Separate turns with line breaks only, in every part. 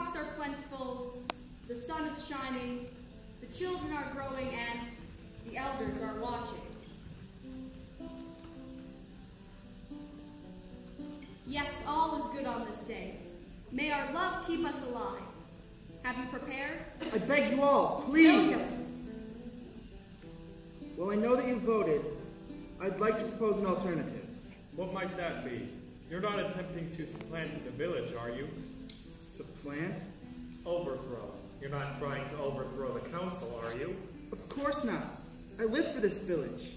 crops are plentiful, the sun is shining, the children are growing, and the elders are watching. Yes, all is good on this day. May our love keep us alive. Have you prepared?
I beg you all, please. Well, I know that you voted. I'd like to propose an alternative.
What might that be? You're not attempting to supplant the village, are you?
Supplant?
Overthrow. You're not trying to overthrow the council, are you?
Of course not. I live for this village.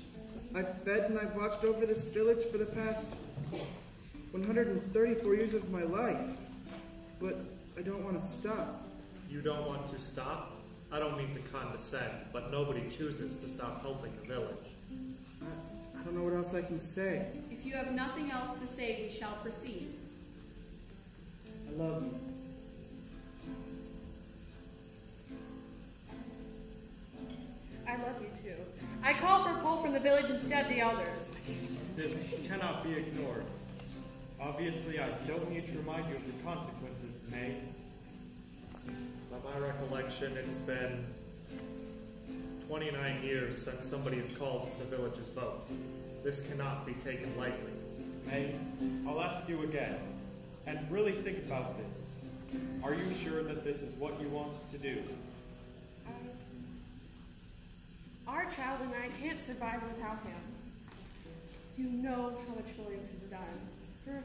I've fed and I've watched over this village for the past 134 years of my life. But I don't want to stop.
You don't want to stop? I don't mean to condescend, but nobody chooses to stop helping the village.
I don't know what else I can say.
If you have nothing else to say, we shall proceed.
I love you.
I love you too. I call for a poll from the village instead, the elders.
This cannot be ignored. Obviously, I don't need to remind you of the consequences, May. By my recollection, it's been 29 years since somebody has called for the village's vote. This cannot be taken lightly. May, I'll ask you again, and really think about this. Are you sure that this is what you want to do?
Our child and I can't survive without him. You know how much William has done for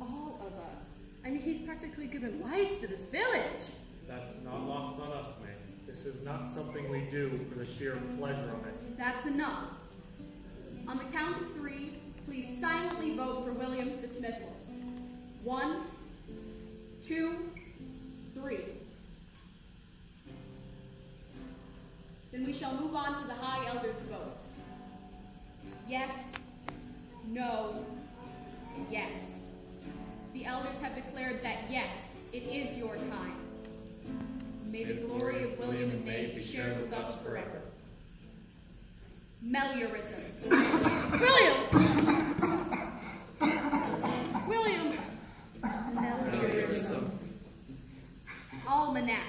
all of us. I mean, he's practically given life to this village.
That's not lost on us, May. This is not something we do for the sheer pleasure of it.
That's enough. On the count of 3, please silently vote for William's dismissal. 1, 2, 3. Then we shall move on to the high elders' votes. Yes, no, yes. The elders have declared that yes, it is your time. May the glory of William and May be shared with us forever. Meliorism.
William! William!
Meliorism.
Almanac.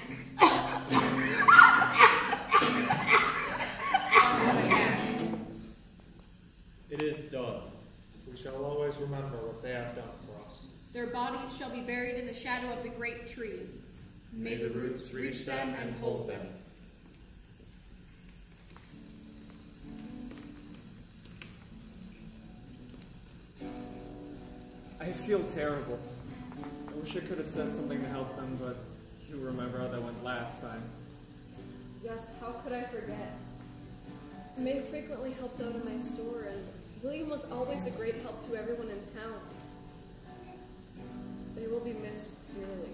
It is done. We shall always remember what they have done for us.
Their bodies shall be buried in the shadow of the great tree.
May the roots reach them and hold them.
I feel terrible. I wish I could have said something to help them, but you remember how that went last time.
Yes, how could I forget? May frequently helped out in my store, and William was always a great help to everyone in town. They will be missed dearly.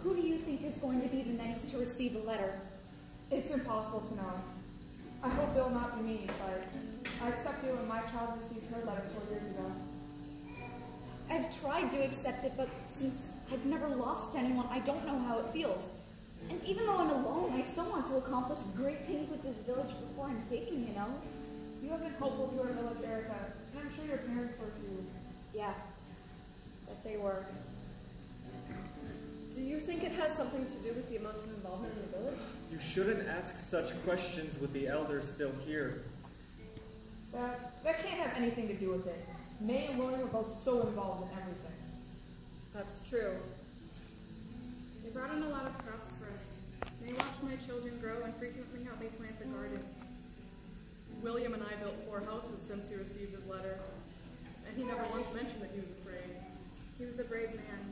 Who do you think is going to be the next to receive a letter?
It's impossible to know. I hope it will not be me, but I accept it when my child received her letter 4 years ago.
I've tried to accept it, but since I've never lost anyone, I don't know how it feels. And even though I'm alone, I still want to accomplish great things with this village before I'm taken, you know?
You have been helpful to our village, Erica, and I'm sure your parents were too.
Yeah, but they were.
Do you think it has something to do with the amount of involvement in the village?
You shouldn't ask such questions with the elders still here.
That can't have anything to do with it. May and William are both so involved in everything.
That's true.
They brought in a lot of crops for us. They watched my children grow and frequently helped me plant the garden. William and I built 4 houses since he received his letter, and he never once mentioned that he was afraid. He was a brave man.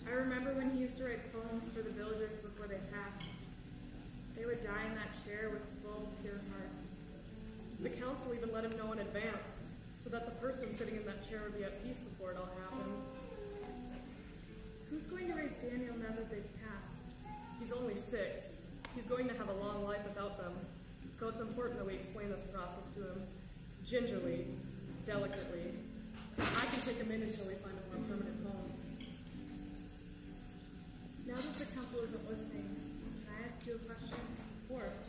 I remember when he used to write poems for the villagers before they passed. They would die in that chair with full, pure hearts. The council even let him know in advance, so that the person sitting in that chair would be at peace before it all happened. Who's going to raise Daniel now that they've passed? He's only 6. He's going to have a long life without them, so it's important that we explain this process to him gingerly, delicately. I can take him in until we find a more permanent home. Now that the council isn't listening, can I ask you a question? Of course.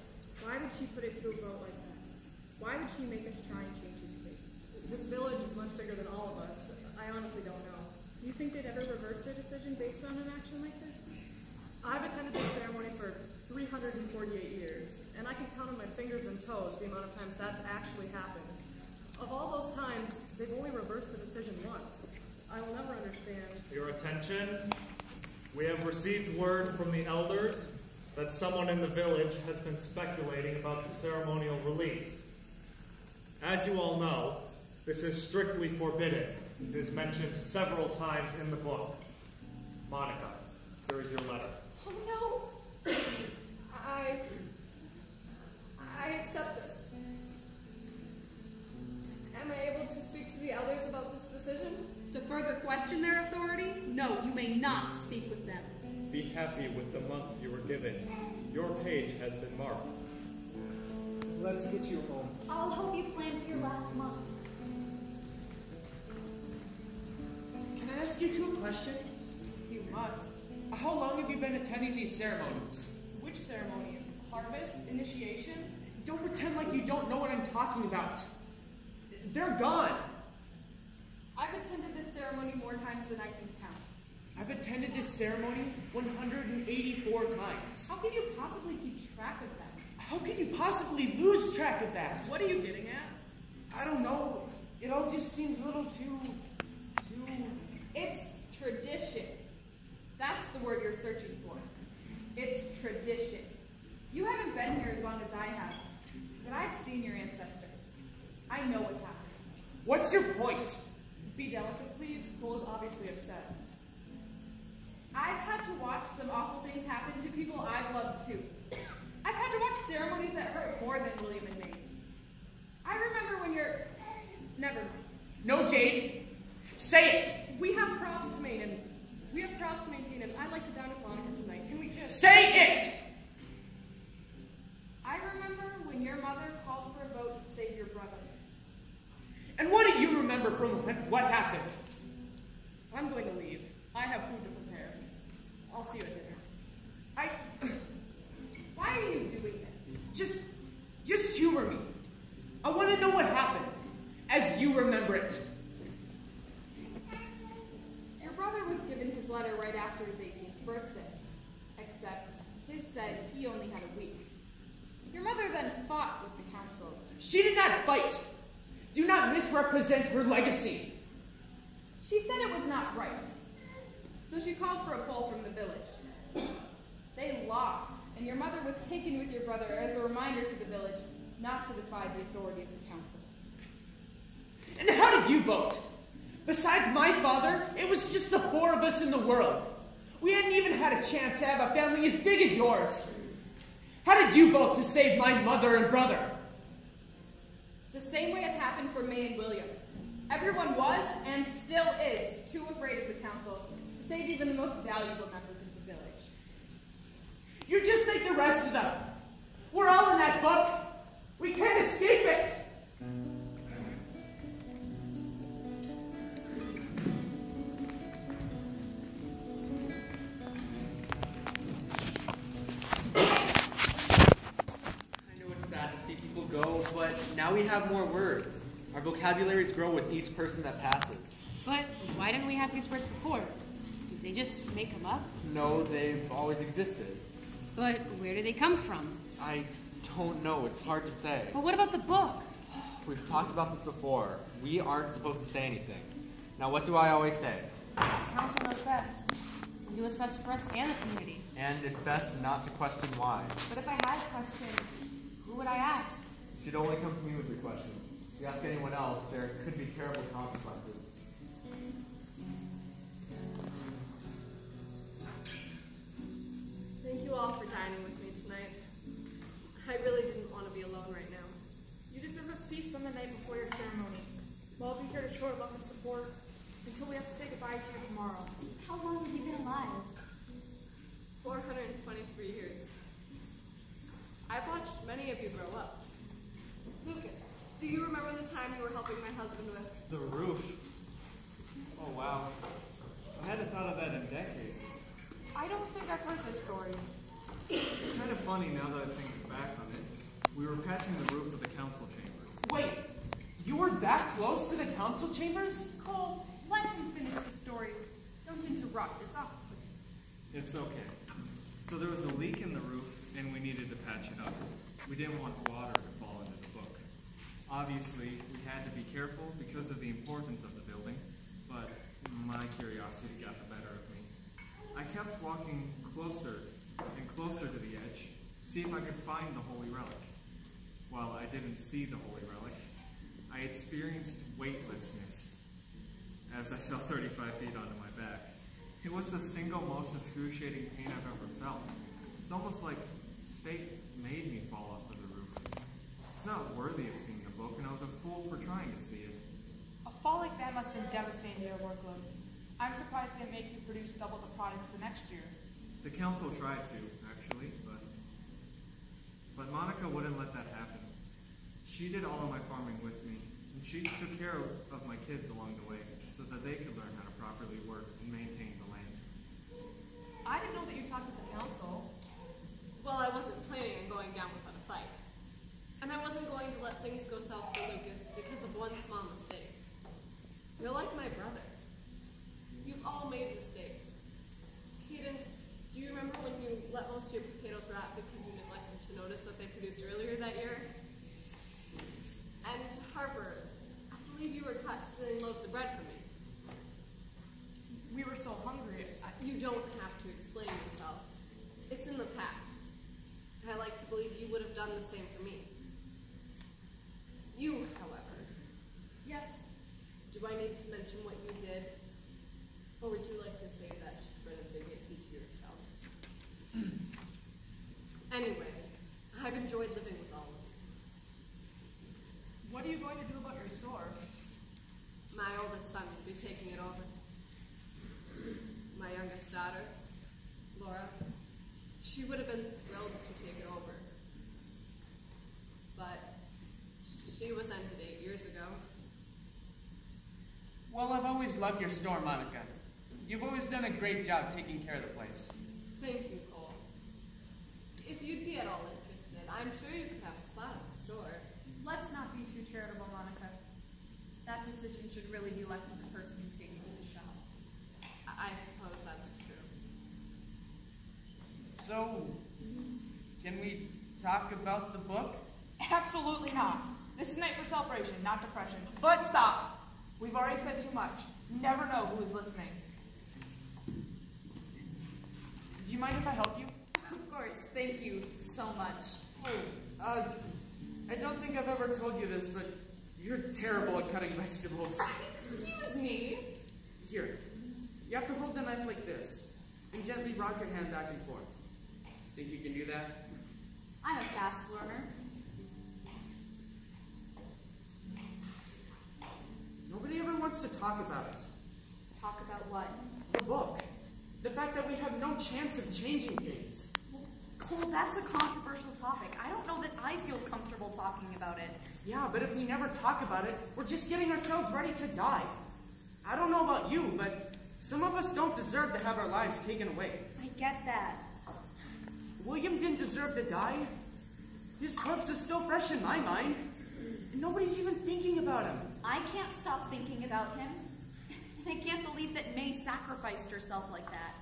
Why did she put it to a vote like this? Why did she make us try and change his fate? This village is much bigger than all of us. I honestly don't know. Do you think they'd ever reverse their decision based on an action like this? I've attended this ceremony for 348 years, and I can count on my fingers and toes the amount of times that's actually happened. Of all those times, they've only reversed the decision once. I will never understand.
Your attention. We have received word from the elders that someone in the village has been speculating about the ceremonial release. As you all know, this is strictly forbidden. It is mentioned several times in the book. Monica, here is your letter.
Oh no! I accept this. Am I able to speak to the elders about this decision?
To further question their authority? No, you may not speak with them.
Be happy with the month you were given. Your page has been marked.
Let's get you home.
I'll help you plan for your last month.
Can I ask you two a question?
You must.
How long have you been attending these ceremonies?
Which ceremonies? Harvest? Initiation?
Don't pretend like you don't know what I'm talking about. They're gone.
I've attended this ceremony more times than I can count.
I've attended this ceremony 184 times.
How can you possibly keep track of them?
How can you possibly lose track of that?
What are you getting at?
I don't know. It all just seems a little too...
It's tradition. That's the word you're searching for. It's tradition. You haven't been here as long as I have, but I've seen your ancestors. I know what happened.
What's your point?
Be delicate, please. Cole is obviously upset.
I've had to watch some awful things happen to people I've loved too. I've had to watch ceremonies that hurt more than William and May's. I remember when you're... Never mind.
No, Jade. Say it.
We have props to maintain, and I'd like to dine with Monica tonight. Can we just...
Say it!
I remember when your mother called for a vote to save your brother.
And what do you remember from what happened?
I'm going to leave. I have food to prepare. I'll see you at dinner.
Why are you doing this?
Just humor me. I want to know what happened, as you remember it.
Your brother was given his letter right after his 18th birthday, except his said he only had a week. Your mother then fought with the council.
She did not fight. Do not misrepresent her legacy.
She said it was not right, so she called for a poll from the village. They lost, and your mother was taken with your brother as a reminder to the village not to defy the authority of the council.
And how did you vote? Besides my father, it was just the four of us in the world. We hadn't even had a chance to have a family as big as yours. How did you vote to save my mother and brother?
The same way it happened for May and William. Everyone was, and still is, too afraid of the council to save even the most valuable members of the village.
You're just like the rest of them. We're all in that book. We can't escape it.
Go, but now we have more words. Our vocabularies grow with each person that passes.
But why didn't we have these words before? Did they just make them up?
No, they've always existed.
But where do they come from?
I don't know. It's hard to say.
But what about the book?
We've talked about this before. We aren't supposed to say anything. Now, what do I always say?
The council knows best. They do what's best for us and the community.
And it's best not to question why.
But if I had questions, who would I ask?
You should only come to me with your questions. If you ask anyone else, there could be terrible consequences.
Thank you all for dining with me tonight. I really didn't want to be alone right now.
You deserve a feast on the night before your ceremony. Well, I'll be here to show love and support until we have to say goodbye to you tomorrow.
How long have you been alive?
423 years. I've watched many of you grow up. Lucas, do you remember the time you were helping my husband with?
The roof. Oh, wow. I hadn't thought of that in decades.
I don't think I've heard this story.
It's kind of funny now that I think back on it. We were patching the roof of the council chambers.
Wait, you were that close to the council chambers?
Cole, let him finish the story.
Don't interrupt. It's off.
It's okay. So there was a leak in the roof, and we needed to patch it up. We didn't want water to fall into the book. Obviously, we had to be careful because of the importance of the building, but my curiosity got the better of me. I kept walking closer and closer to the edge, see if I could find the holy relic. While I didn't see the holy relic, I experienced weightlessness as I fell 35 feet onto my back. It was the single most excruciating pain I've ever felt. It's almost like fate made me fall off of the roof. It's not worthy of seeing the book, and I was a fool for trying to see it.
A fall like that must have been devastating to your workload. I'm surprised they didn't make you produce double the products the next year.
The council tried to, actually, but Monica wouldn't let that happen. She did all of my farming with me, and she took care of my kids along the way so that they could learn how to properly work and maintain the land.
I didn't know that you talked with the council.
Well, I wasn't planning on going down without a fight. And I wasn't going to let things go south for Lucas because of one small mistake. You're like my brother. You've all made mistakes. Cadence, do you remember when you let most of your potatoes rot because you neglected to notice that they produced earlier that year? And Harper, I believe you were caught stealing loaves of bread from me.
We were so hungry.
You don't have to explain yourself. It's in the past. I like to believe you would have done the same for me. You, however.
Yes.
Do I need to mention what you did? Or would you like to save that shred of dignity to yourself? Anyway, I've enjoyed living with all of you.
What are you going to do about your store?
My oldest son will be taking it over. My youngest daughter, Laura, she would have been thrilled to take it over. But she was ended 8 years ago.
Well, I've always loved your store, Monica. You've always done a great job taking care of the place.
Thank you, Cole. If you'd be at all interested, I'm sure you could have a spot at the store.
Let's not be too charitable, Monica. That decision should really be left to the person who takes over the shop.
I suppose that's true.
So, can we talk about the book?
Absolutely not. This is night for celebration, not depression. But stop! We've already said too much. You never know who is listening. Do you mind if I help you?
Of course, thank you so much.
Oh, I don't think I've ever told you this, but you're terrible at cutting vegetables.
Excuse me.
Here, you have to hold the knife like this, and gently rock your hand back and forth. Think you can do that?
I'm a fast learner.
Nobody ever wants to talk about it.
Talk about what?
The book. The fact that we have no chance of changing things.
Cole, that's a controversial topic. I don't know that I feel comfortable talking about it.
Yeah, but if we never talk about it, we're just getting ourselves ready to die. I don't know about you, but some of us don't deserve to have our lives taken away.
I get that.
William didn't deserve to die. His corpse is still fresh in my mind. And nobody's even thinking about him.
I can't stop thinking about him. I can't believe that May sacrificed herself like that.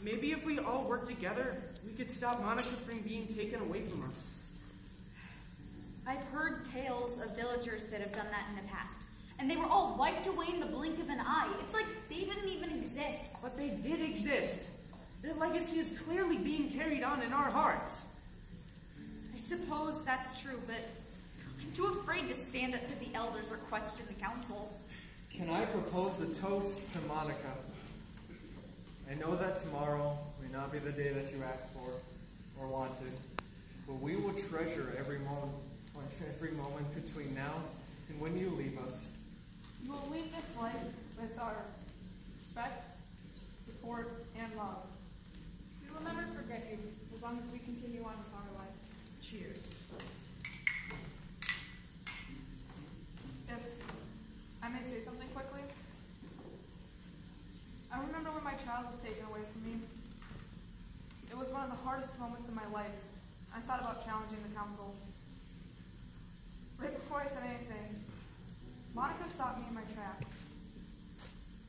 Maybe if we all work together, we could stop Monica from being taken away from us.
I've heard tales of villagers that have done that in the past. And they were all wiped away in the blink of an eye. It's like they didn't even exist.
But they did exist. Their legacy is clearly being carried on in our hearts.
I suppose that's true, but I'm too afraid to stand up to the elders or question the council.
Can I propose a toast to Monica? I know that tomorrow may not be the day that you asked for or wanted, but we will treasure every moment between now and when you leave us.
You will leave this life with our respect, support, and love. We will never forget you as long as we continue on with our life. Cheers. If I may say something quickly, I remember when my child was taken away from me. It was one of the hardest moments in my life. I thought about challenging the council. Right before I said anything, Monica stopped me in my tracks.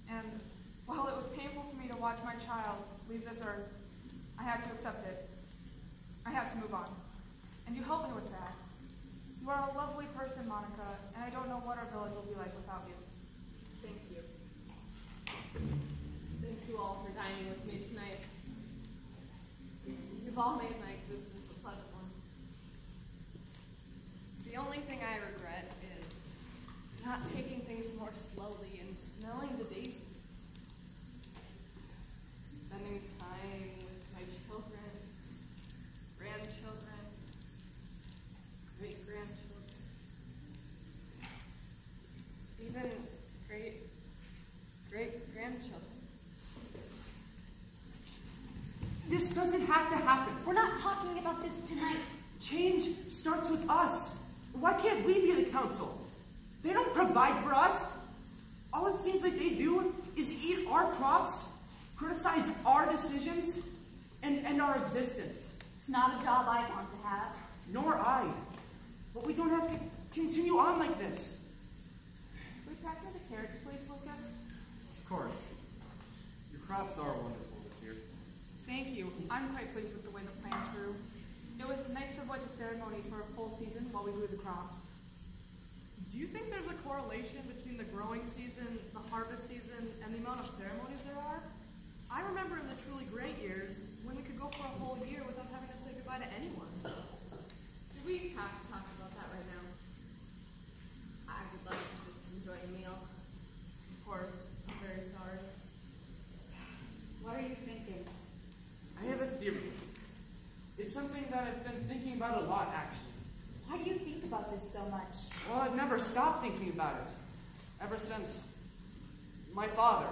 And else, leave this earth, I have to accept it. I have to move on. And you help me with that. You are a lovely person, Monica, and I don't know what our village will be like without you.
Thank you. Thank you all for dining with me tonight. You've all made my existence a pleasant one. The only thing I regret is not taking things more slowly and smelling the daisies. Spending time with my children, grandchildren, great-grandchildren, even great-great-grandchildren.
This doesn't have to happen.
We're not talking about this tonight.
Change starts with us. Why can't we be the council? They don't provide for us. All it seems like they do is eat our crops, criticize our decisions, and our existence.
It's not a job I want to have.
Nor I. But we don't have to continue on like this.
Will you pass me the carrots, please, Lucas?
Of course. Your crops are wonderful this year.
Thank you. I'm quite pleased with the way the plants grew. It was nice to avoid the ceremony for a full season while we grew the crops.
Do you think there's a correlation between the growing season, the harvest season, and the amount of ceremonies there are? I remember in the truly great years when we could go for a whole year without having to say goodbye to anyone.
Do we have to talk about that right now? I would like to just enjoy a meal. Of course, I'm very sorry.
What are you thinking?
I have a theory. It's something that I've been thinking about a lot, actually.
Why do you think about this so much?
Well, I've never stopped thinking about it. Ever since my father.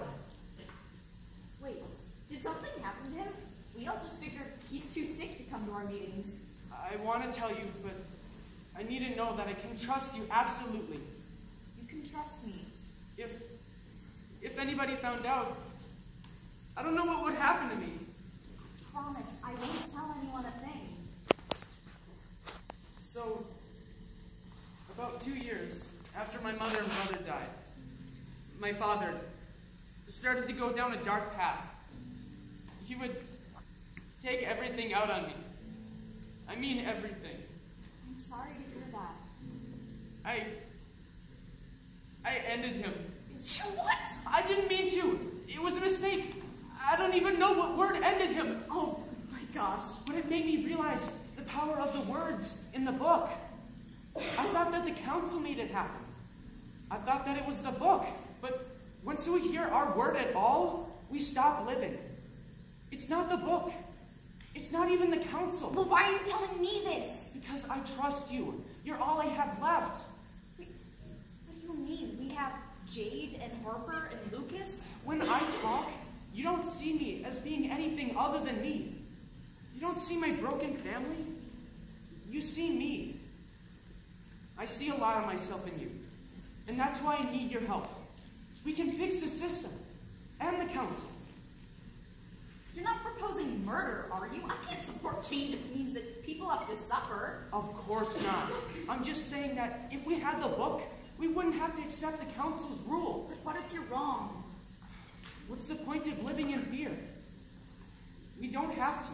Wait, did something happen to him? We all just figured he's too sick to come to our meetings.
I want to tell you, but I need to know that I can trust you absolutely.
You can trust me.
If anybody found out, I don't know what would happen to me.
Promise, I won't tell anyone a thing.
So, about 2 years after my mother and brother died, my father started to go down a dark path. He would take everything out on me. I mean everything.
I'm sorry to hear that.
I ended him.
What?
I didn't mean to. It was a mistake. I don't even know what word ended him.
Oh my gosh.
But it made me realize the power of the words in the book. I thought that the council made it happen. I thought that it was the book. But once we hear our word at all, we stop living. It's not the book. It's not even the council.
Well, why are you telling me this?
Because I trust you. You're all I have left.
Wait, what do you mean? We have Jade and Harper and Lucas?
When I talk, you don't see me as being anything other than me. You don't see my broken family. You see me. I see a lot of myself in you. And that's why I need your help. We can fix the system and the council.
You're not proposing murder, are you? I can't support change if it means that people have to suffer.
Of course not. I'm just saying that if we had the book, we wouldn't have to accept the council's rule.
But what if you're wrong?
What's the point of living in fear? We don't have to.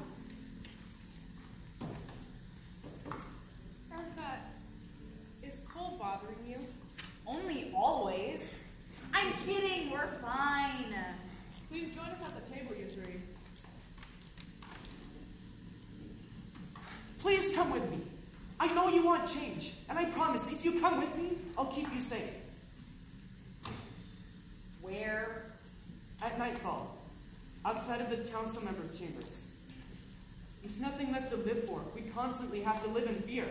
Martha, is Cole bothering you?
Only always. I'm kidding, we're fine.
Please join us at the table, you three.
Please come with me. I know you want change, and I promise if you come with me, I'll keep you safe.
Where?
At nightfall, outside of the council members' chambers. There's nothing left to live for. We constantly have to live in fear.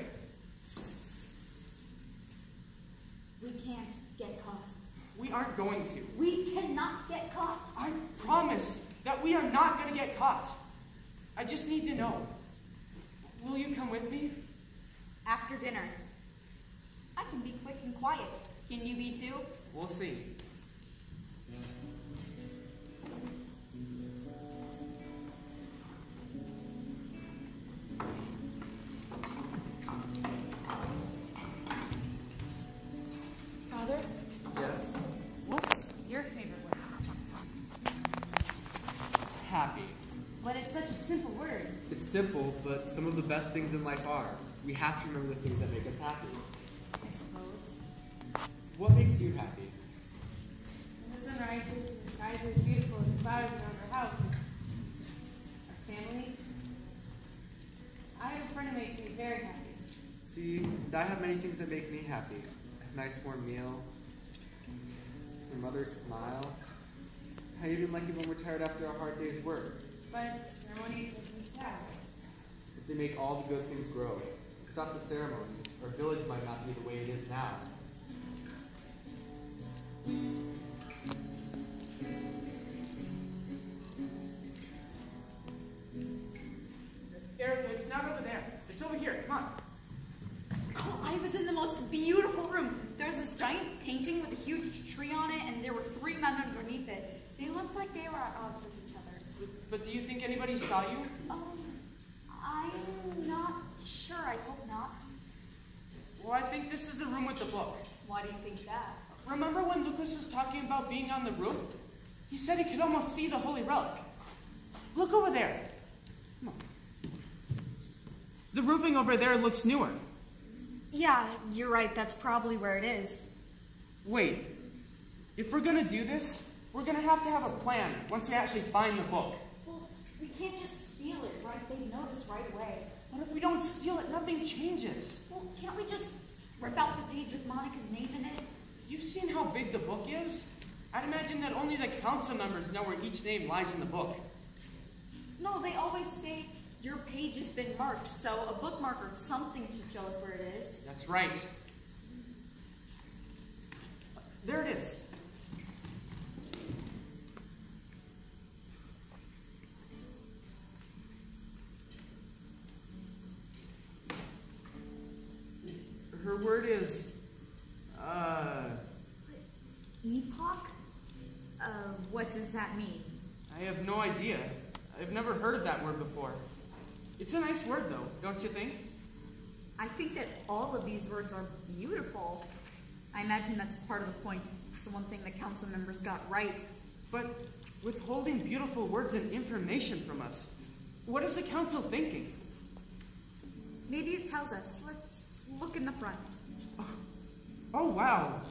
We can't get caught.
We aren't going to.
We cannot get caught.
I promise that we are not going to get caught. I just need to know. Will you come with me?
After dinner. I can be quick and quiet. Can you be too?
We'll see.
Father,
Yes?
what's your favorite way?
Happy.
But it's such a simple word.
It's simple, but some of the best things in life are. We have to remember the things that make us happy.
I suppose.
What makes you happy?
When the sun rises and the skies are as beautiful as the flowers around our house. Our family. I have a friend who makes me very happy.
See, and I have many things that make me happy. A nice warm meal, your mother's smile. I even like it when we're tired after a hard day's work.
But ceremonies make me sad.
But they make all the good things grow. Without the ceremony, our village might not be the way it is now.
Erica, it's not over there. It's over here. Come on.
Oh, I was in the most beautiful room. There was this giant painting with a huge tree on it, and there were 3 men underneath it. They looked like they were at odds with each other.
But do you think anybody saw you?
I'm not sure. I hope not.
Well, I think this is the room with the book.
Why do you think that?
Remember when Lucas was talking about being on the roof? He said he could almost see the holy relic. Look over there. Come on. The roofing over there looks newer.
Yeah, you're right. That's probably where it is.
Wait. If we're gonna do this, we're gonna have to have a plan once we actually find the book.
Well, we can't just steal it, right? They'd notice right away.
But if we don't steal it, nothing changes.
Well, can't we just rip out the page with Monica's name in it?
You've seen how big the book is? I'd imagine that only the council members know where each name lies in the book.
No, they always say your page has been marked, so a bookmark or something should show us where it is.
That's right. There it is. Her word is,
Epoch? What does that mean?
I have no idea. I've never heard of that word before. It's a nice word, though, don't you think?
I think that all of these words are beautiful. I imagine that's part of the point. It's the one thing the council members got right.
But withholding beautiful words and information from us, what is the council thinking?
Maybe it tells us. Let's look in the front.
Oh, wow.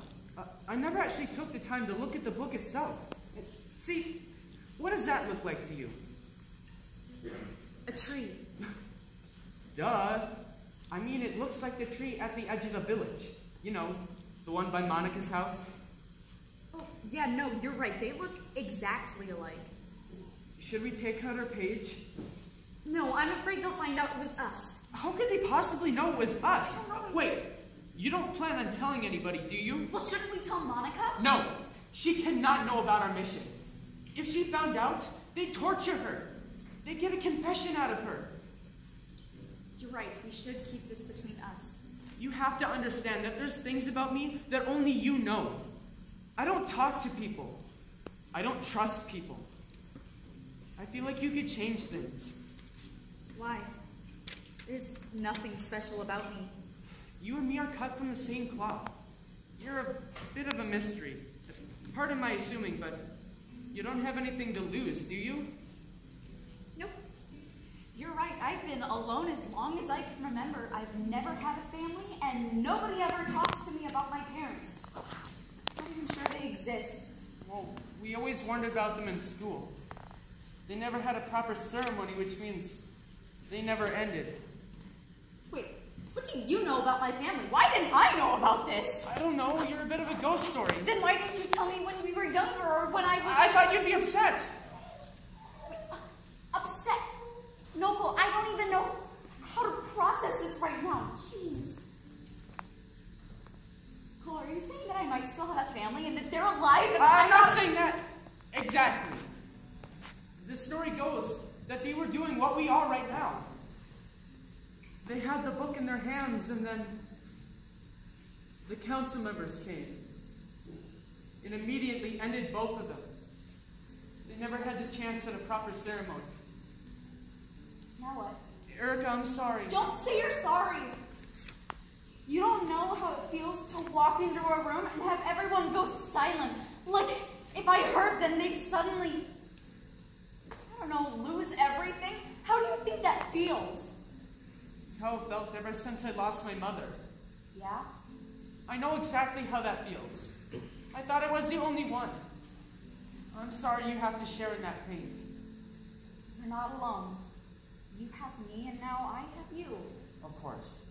I never actually took the time to look at the book itself. See, what does that look like to you?
A tree.
Duh. I mean, it looks like the tree at the edge of the village. You know, the one by Monica's house.
Oh, yeah, no, you're right. They look exactly alike.
Should we take out our page?
No, I'm afraid they'll find out it was us.
How could they possibly know it was us?
I don't know.
Wait, you don't plan on telling anybody, do you?
Well, shouldn't we tell Monica?
No, she cannot know about our mission. If she found out, they'd torture her. They'd get a confession out of her.
You're right. We should keep this between us.
You have to understand that there's things about me that only you know. I don't talk to people. I don't trust people. I feel like you could change things.
Why? There's nothing special about me.
You and me are cut from the same cloth. You're a bit of a mystery. Pardon my assuming, but you don't have anything to lose, do you?
Nope. You're right. I've been alone as long as I can remember. I've never had a family, and nobody ever talks to me about my parents. I'm not even sure they exist.
Well, we always wondered about them in school. They never had a proper ceremony, which means they never ended.
Wait, what do you know about my family? Why didn't I know about this?
I don't know. You're a bit of a ghost story.
Then why didn't you tell me when we were younger or when I was...
I thought you'd be upset.
Wait, upset? No, Cole, I don't even know how to process this right now. Jeez. Cole, are you saying that I might still have a family and that they're alive and
I'm not saying that exactly. The story goes that they were doing what we are right now. They had the book in their hands, and then the council members came. It immediately ended both of them. They never had the chance at a proper ceremony.
Now what?
Erica, I'm sorry.
Don't say you're sorry. You don't know how it feels to walk into a room and have everyone go silent. Like, if I heard them, they'd suddenly, I don't know, lose everything.
feels.
It's how it felt ever since I lost my mother.
Yeah?
I know exactly how that feels. I thought I was the only one. I'm sorry you have to share in that pain.
You're not alone. You have me, and now I have you.
Of course.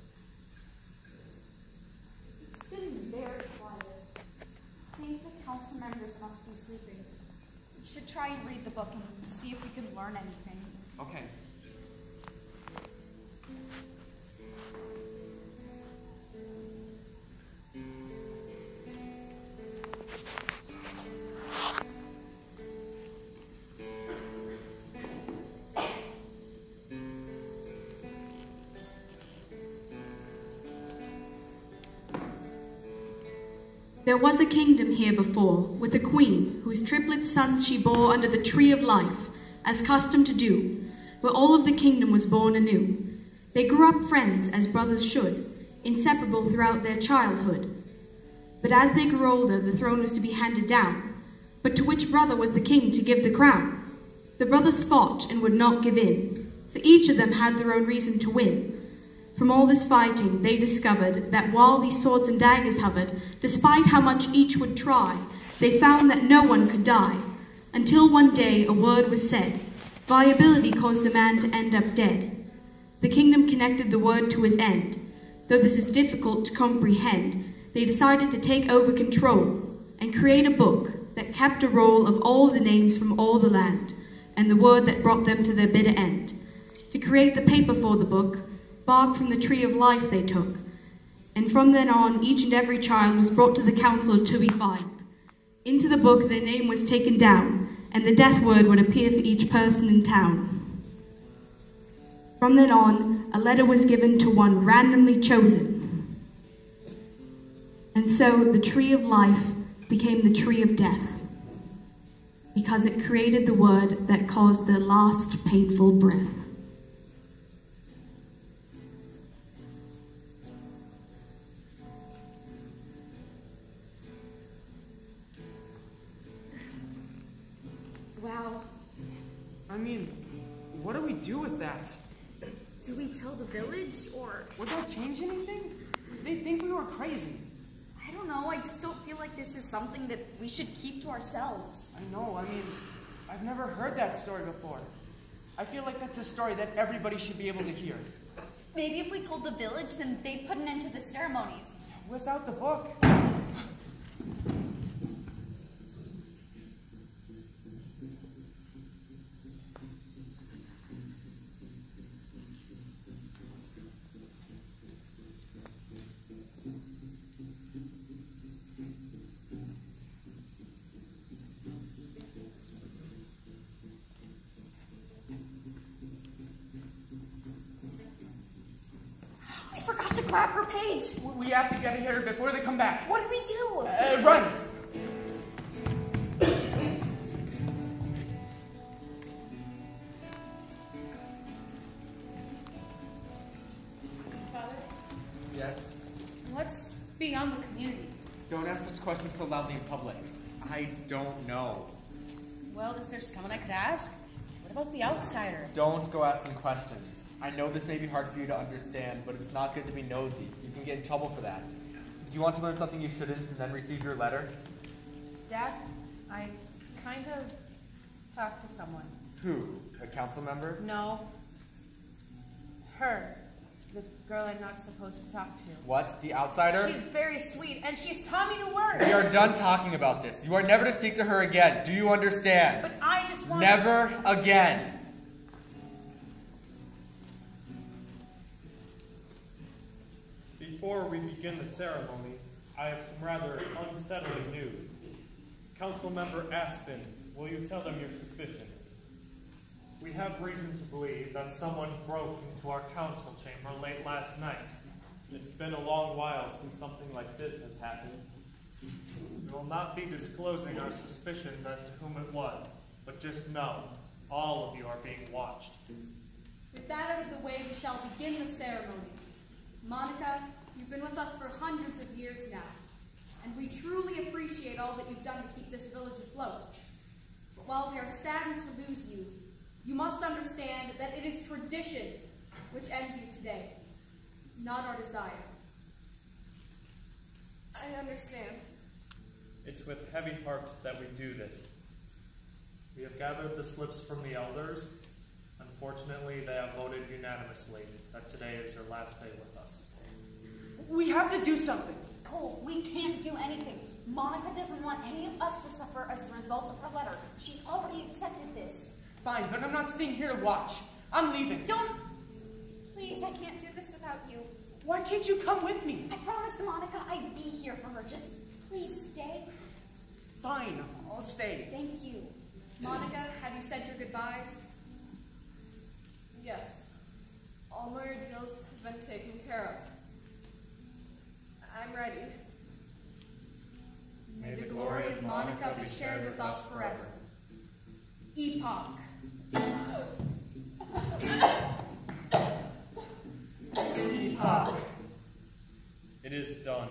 It's been very quiet. I think the council members must be sleeping. We should try and read the book and see if we can learn anything.
Okay.
There was a kingdom here before, with a queen, whose triplet sons she bore under the tree of life, as custom to do, where all of the kingdom was born anew. They grew up friends, as brothers should, inseparable throughout their childhood. But as they grew older, the throne was to be handed down. But to which brother was the king to give the crown? The brothers fought and would not give in, for each of them had their own reason to win. From all this fighting, they discovered that while these swords and daggers hovered, despite how much each would try, they found that no one could die. Until one day a word was said. Viability caused a man to end up dead. The kingdom connected the word to his end. Though this is difficult to comprehend, they decided to take over control and create a book that kept a roll of all the names from all the land, and the word that brought them to their bitter end. To create the paper for the book, bark from the tree of life they took, and from then on each and every child was brought to the council to be filed. Into the book their name was taken down, and the death word would appear for each person in town. From then on, a letter was given to one randomly chosen. And so the tree of life became the tree of death, because it created the word that caused their last painful breath.
Wow.
I mean, what do we do with that?
Do we tell the village, or...
Would that change anything? They'd think we were crazy.
I don't know, I just don't feel like this is something that we should keep to ourselves.
I know, I mean, I've never heard that story before. I feel like that's a story that everybody should be able to hear.
Maybe if we told the village, then they'd put an end to the ceremonies.
Without the book.
Grab her page.
We have to get here before they come back.
What do we do?
Run!
Father?
Yes?
What's beyond the community?
Don't ask such questions so loudly in public. I don't know.
Well, is there someone I could ask? What about the outsider?
Don't go asking questions. I know this may be hard for you to understand, but it's not good to be nosy. You can get in trouble for that. Do you want to learn something you shouldn't and then receive your letter?
Dad, I kind of talked to someone.
Who? A council member?
No. Her. The girl I'm not supposed to talk to.
What? The outsider?
She's very sweet, and she's taught me to work.
We are done talking about this. You are never to speak to her again. Do you understand?
But I just want
Never again.
Before we begin the ceremony, I have some rather unsettling news. Councilmember Aspen, will you tell them your suspicions? We have reason to believe that someone broke into our council chamber late last night. It's been a long while since something like this has happened. We will not be disclosing our suspicions as to whom it was, but just know, all of you are being watched.
With that out of the way, we shall begin the ceremony. Monica, you've been with us for hundreds of years now, and we truly appreciate all that you've done to keep this village afloat. But while we are saddened to lose you, you must understand that it is tradition which ends you today, not our desire.
I understand.
It's with heavy hearts that we do this. We have gathered the slips from the elders. Unfortunately, they have voted unanimously that today is their last day with us.
We have to do something.
Cole, we can't do anything. Monica doesn't want any of us to suffer as a result of her letter. She's already accepted this.
Fine, but I'm not staying here to watch. I'm leaving.
Don't! Please, I can't do this without you.
Why can't you come with me?
I promised Monica I'd be here for her. Just please stay.
Fine, I'll stay.
Thank you.
Monica, have you said your goodbyes?
Yes. All my ordeals have been taken care of. I'm ready.
May the glory of Monica be shared with us forever. Epoch.
Epoch. It is done.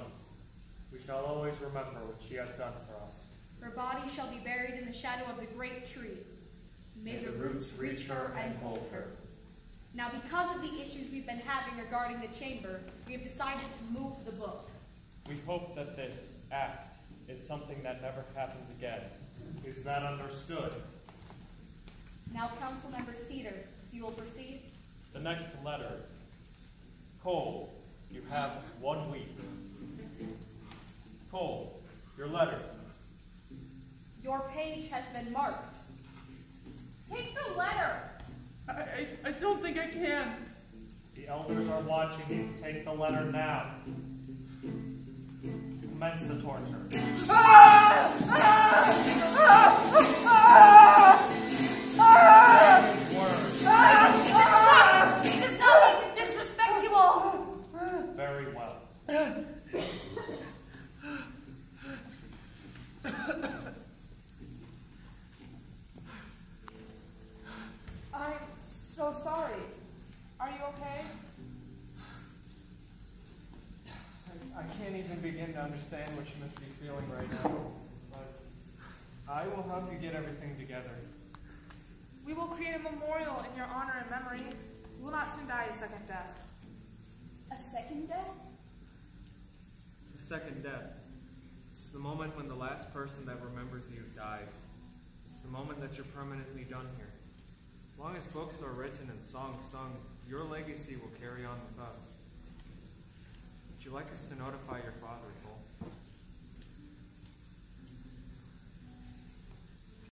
We shall always remember what she has done for us.
Her body shall be buried in the shadow of the great tree. May the roots reach her and hold her. Now, because of the issues we've been having regarding the chamber, we have decided to move the book.
We hope that this act is something that never happens again. Is that understood?
Now, Councilmember Cedar, if you will proceed.
The next letter. Cole, you have 1 week. Cole, your letters.
Your page has been marked.
Take the letter.
I don't think I can.
The elders are watching you. Take the letter now. Commence the torture.
He does not mean to disrespect you all.
Very well.
I'm so sorry. Are you okay?
I can't even begin to understand what you must be feeling right now, but I will help you get everything together.
We will create a memorial in your honor and memory. You will not soon die a second death.
A second death?
The second death. It's the moment when the last person that remembers you dies. It's the moment that you're permanently done here. As long as books are written and songs sung, your legacy will carry on with us. Would you like us to notify your father, Cole?